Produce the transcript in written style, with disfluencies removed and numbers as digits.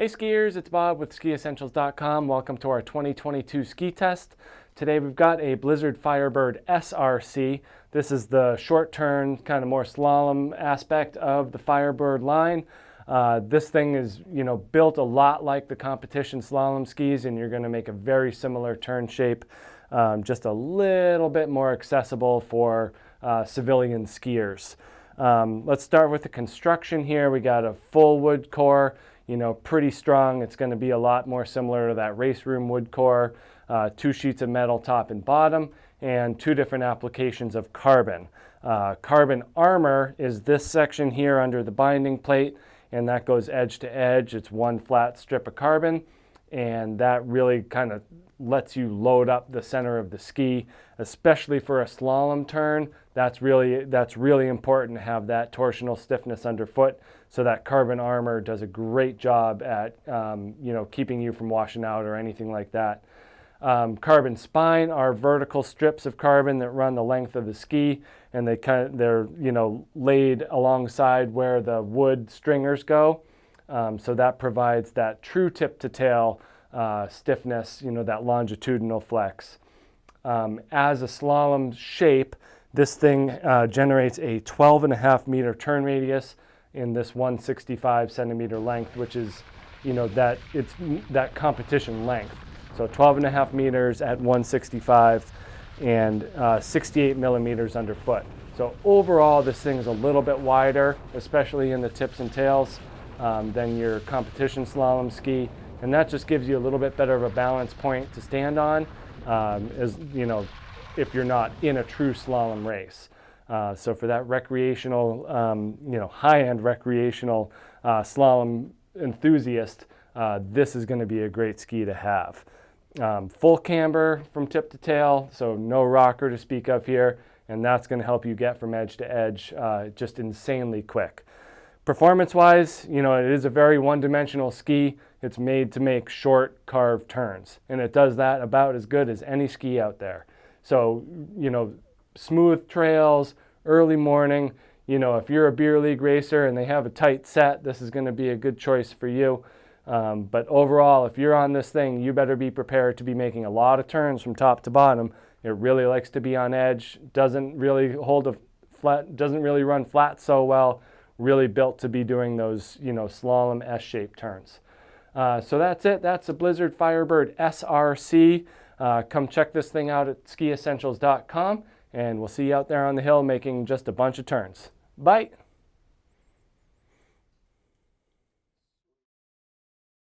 Hey skiers, it's Bob with SkiEssentials.com. Welcome to our 2022 ski test. Today we've got a Blizzard Firebird SRC. This is the short turn, kind of more slalom aspect of the Firebird line. This thing is, built a lot like the competition slalom skis, and you're going to make a very similar turn shape, just a little bit more accessible for civilian skiers. Let's start with the construction here. We got a full wood core. Pretty strong. It's going to be a lot more similar to that race room wood core, 2 sheets of metal top and bottom, and 2 different applications of carbon. Carbon armor is this section here under the binding plate, and that goes edge to edge. It's one flat strip of carbon, and that really kind of lets you load up the center of the ski, especially for a slalom turn. That's really important to have that torsional stiffness underfoot. So that carbon armor does a great job at keeping you from washing out or anything like that. Carbon spine are vertical strips of carbon that run the length of the ski, and they're laid alongside where the wood stringers go. So that provides that true tip to tail stiffness, that longitudinal flex. As a slalom shape, this thing generates a 12.5 meter turn radius in this 165 centimeter length, which is, it's that competition length. So 12.5 meters at 165 and 68 millimeters underfoot. So overall, this thing is a little bit wider, especially in the tips and tails, than your competition slalom ski. And that just gives you a little bit better of a balance point to stand on, if you're not in a true slalom race. So for that recreational, high-end recreational slalom enthusiast, this is going to be a great ski to have. Full camber from tip to tail, so no rocker to speak of here, and that's going to help you get from edge to edge just insanely quick. Performance-wise, it is a very one-dimensional ski. It's made to make short, carved turns, and it does that about as good as any ski out there. So, smooth trails, early morning, if you're a beer league racer and they have a tight set, this is going to be a good choice for you. But overall, if you're on this thing, you better be prepared to be making a lot of turns from top to bottom. It really likes to be on edge, doesn't really run flat so well, really built to be doing those, slalom S-shaped turns. So that's it. That's a Blizzard Firebird SRC. Come check this thing out at SkiEssentials.com, and we'll see you out there on the hill making just a bunch of turns. Bye!